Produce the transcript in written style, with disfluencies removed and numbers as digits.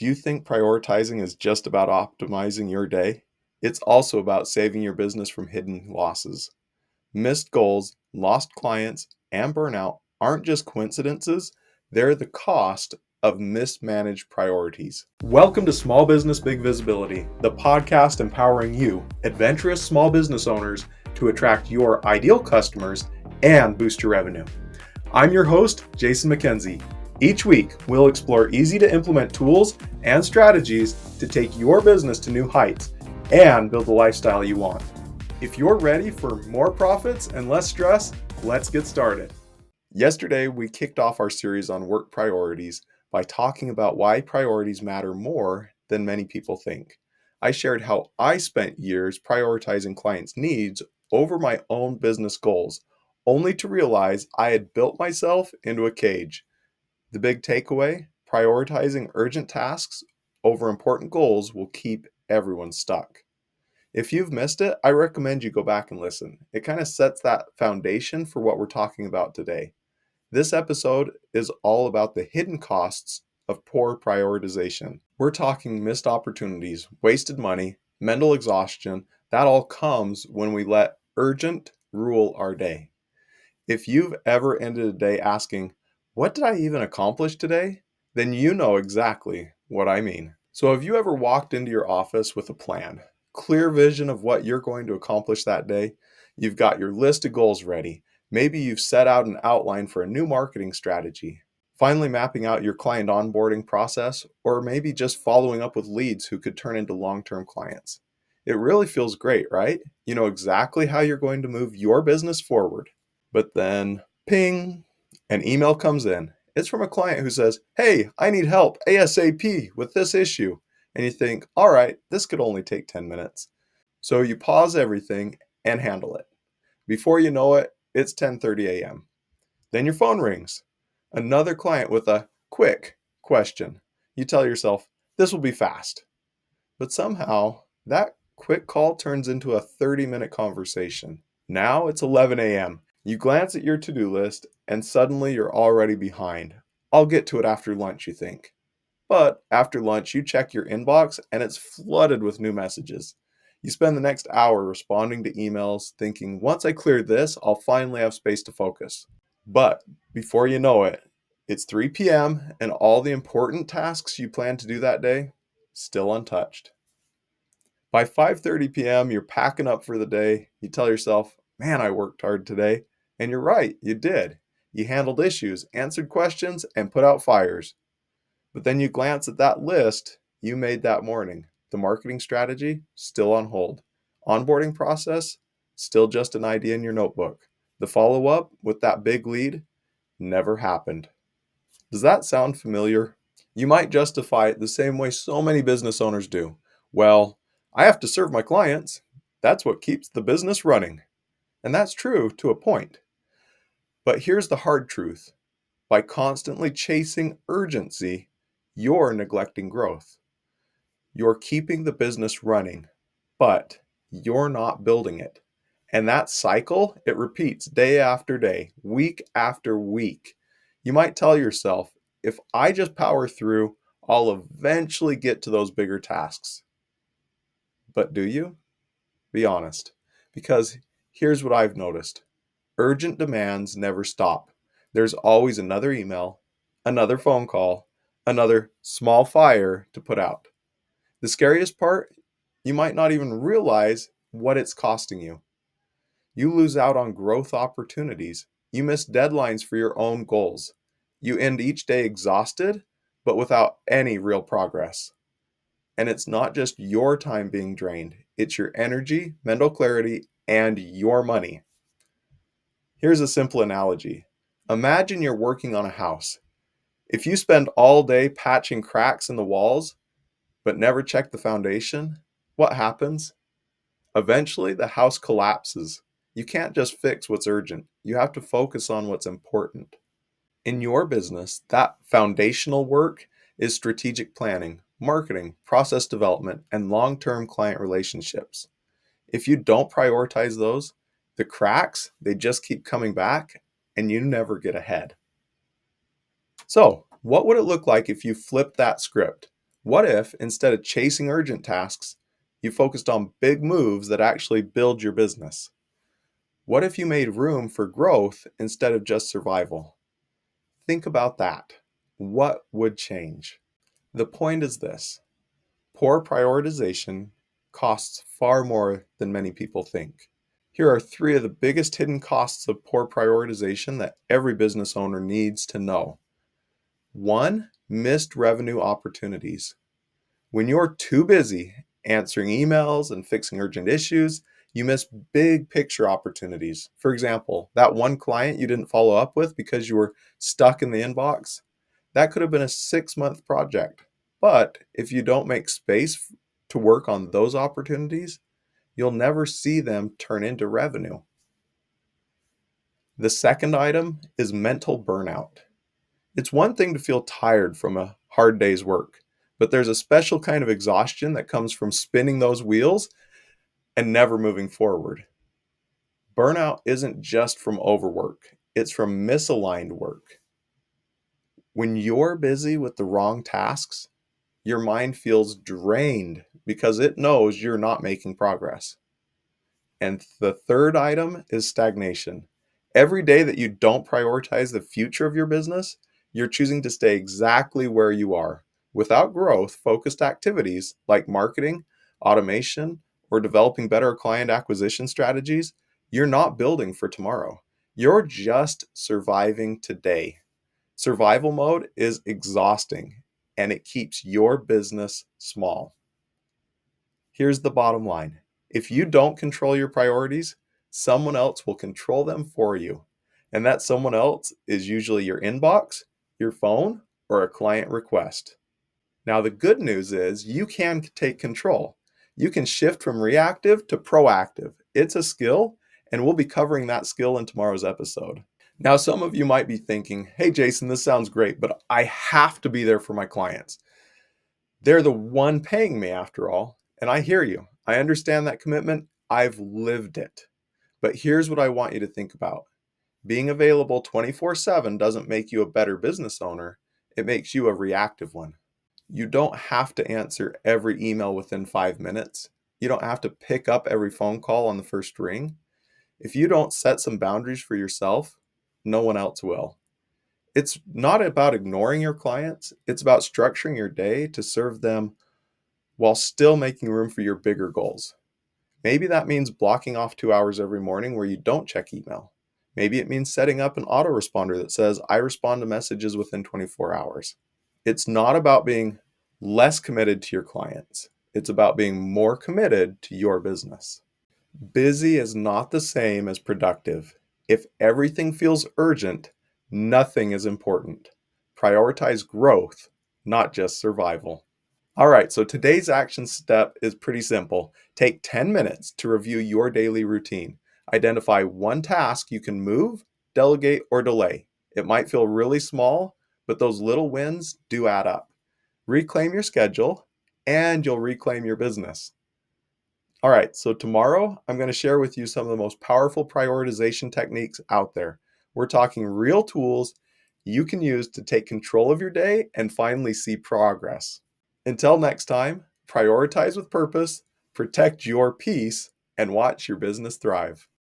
Do you think prioritizing is just about optimizing your day? It's also about saving your business from hidden losses. Missed goals, lost clients, and burnout aren't just coincidences, they're the cost of mismanaged priorities. Welcome to Small Business Big Visibility, the podcast empowering you, adventurous small business owners, to attract your ideal customers and boost your revenue. I'm your host, Jason McKenzie. Each week, we'll explore easy-to-implement tools and strategies to take your business to new heights and build the lifestyle you want. If you're ready for more profits and less stress, let's get started. Yesterday, we kicked off our series on work priorities by talking about why priorities matter more than many people think. I shared how I spent years prioritizing clients' needs over my own business goals, only to realize I had built myself into a cage. The big takeaway: prioritizing urgent tasks over important goals will keep everyone stuck. If you've missed it, I recommend you go back and listen. It kind of sets that foundation for what we're talking about today. This episode is all about the hidden costs of poor prioritization. We're talking missed opportunities, wasted money, mental exhaustion. That all comes when we let urgent rule our day. If you've ever ended a day asking, "What did I even accomplish today?" then you know exactly what I mean. So have you ever walked into your office with a plan, clear vision of what you're going to accomplish that day? You've got your list of goals ready. Maybe you've set out an outline for a new marketing strategy, finally mapping out your client onboarding process, or maybe just following up with leads who could turn into long-term clients. It really feels great, right? You know exactly how you're going to move your business forward. But then, ping, an email comes in. It's from a client who says, "Hey, I need help ASAP with this issue." And you think, all right, this could only take 10 minutes. So you pause everything and handle it. Before you know it, it's 10:30 a.m. Then your phone rings. Another client with a quick question. You tell yourself, this will be fast. But somehow, that quick call turns into a 30-minute conversation. Now it's 11 a.m. You glance at your to-do list and suddenly you're already behind. I'll get to it after lunch, you think. But after lunch, you check your inbox and it's flooded with new messages. You spend the next hour responding to emails, thinking, once I clear this, I'll finally have space to focus. But before you know it, it's 3 p.m. and all the important tasks you plan to do that day, still untouched. By 5:30 p.m., you're packing up for the day. You tell yourself, man, I worked hard today. And you're right, you did. You handled issues, answered questions, and put out fires. But then you glance at that list you made that morning. The marketing strategy, still on hold. Onboarding process, still just an idea in your notebook. The follow-up with that big lead, never happened. Does that sound familiar? You might justify it the same way so many business owners do. Well, I have to serve my clients. That's what keeps the business running. And that's true to a point. But here's the hard truth. By constantly chasing urgency, you're neglecting growth. You're keeping the business running, but you're not building it. And that cycle, it repeats day after day, week after week. You might tell yourself, if I just power through, I'll eventually get to those bigger tasks. But do you? Be honest. Because here's what I've noticed. Urgent demands never stop. There's always another email, another phone call, another small fire to put out. The scariest part, you might not even realize what it's costing you. You lose out on growth opportunities. You miss deadlines for your own goals. You end each day exhausted, but without any real progress. And it's not just your time being drained, it's your energy, mental clarity, and your money. Here's a simple analogy. Imagine you're working on a house. If you spend all day patching cracks in the walls, but never check the foundation, what happens? Eventually, the house collapses. You can't just fix what's urgent. You have to focus on what's important. In your business, that foundational work is strategic planning, marketing, process development, and long-term client relationships. If you don't prioritize those, the cracks, they just keep coming back and you never get ahead. So, what would it look like if you flipped that script? What if, instead of chasing urgent tasks, you focused on big moves that actually build your business? What if you made room for growth instead of just survival? Think about that. What would change? The point is this: poor prioritization costs far more than many people think. Here are three of the biggest hidden costs of poor prioritization that every business owner needs to know. One, missed revenue opportunities. When you're too busy answering emails and fixing urgent issues, you miss big picture opportunities. For example, that one client you didn't follow up with because you were stuck in the inbox, that could have been a 6-month project. But if you don't make space to work on those opportunities, you'll never see them turn into revenue. The second item is mental burnout. It's one thing to feel tired from a hard day's work, but there's a special kind of exhaustion that comes from spinning those wheels and never moving forward. Burnout isn't just from overwork, it's from misaligned work. When you're busy with the wrong tasks, your mind feels drained because it knows you're not making progress. And the third item is stagnation. Every day that you don't prioritize the future of your business, you're choosing to stay exactly where you are. Without growth focused activities like marketing, automation, or developing better client acquisition strategies, you're not building for tomorrow. You're just surviving today. Survival mode is exhausting and it keeps your business small. Here's the bottom line: if you don't control your priorities, someone else will control them for you. And that someone else is usually your inbox, your phone, or a client request. Now, the good news is you can take control. You can shift from reactive to proactive. It's a skill, and we'll be covering that skill in tomorrow's episode. Now, some of you might be thinking, hey, Jason, this sounds great, but I have to be there for my clients. They're the one paying me after all. And I hear you. I understand that commitment. I've lived it. But here's what I want you to think about. Being available 24/7 doesn't make you a better business owner. It makes you a reactive one. You don't have to answer every email within 5 minutes. You don't have to pick up every phone call on the first ring. If you don't set some boundaries for yourself, no one else will. It's not about ignoring your clients. It's about structuring your day to serve them while still making room for your bigger goals. Maybe that means blocking off 2 hours every morning where you don't check email. Maybe it means setting up an autoresponder that says, I respond to messages within 24 hours. It's not about being less committed to your clients. It's about being more committed to your business. Busy is not the same as productive. If everything feels urgent, nothing is important. Prioritize growth, not just survival. All right, so today's action step is pretty simple. Take 10 minutes to review your daily routine. Identify one task you can move, delegate, or delay. It might feel really small, but those little wins do add up. Reclaim your schedule, and you'll reclaim your business. All right, so tomorrow I'm going to share with you some of the most powerful prioritization techniques out there. We're talking real tools you can use to take control of your day and finally see progress. Until next time, prioritize with purpose, protect your peace, and watch your business thrive.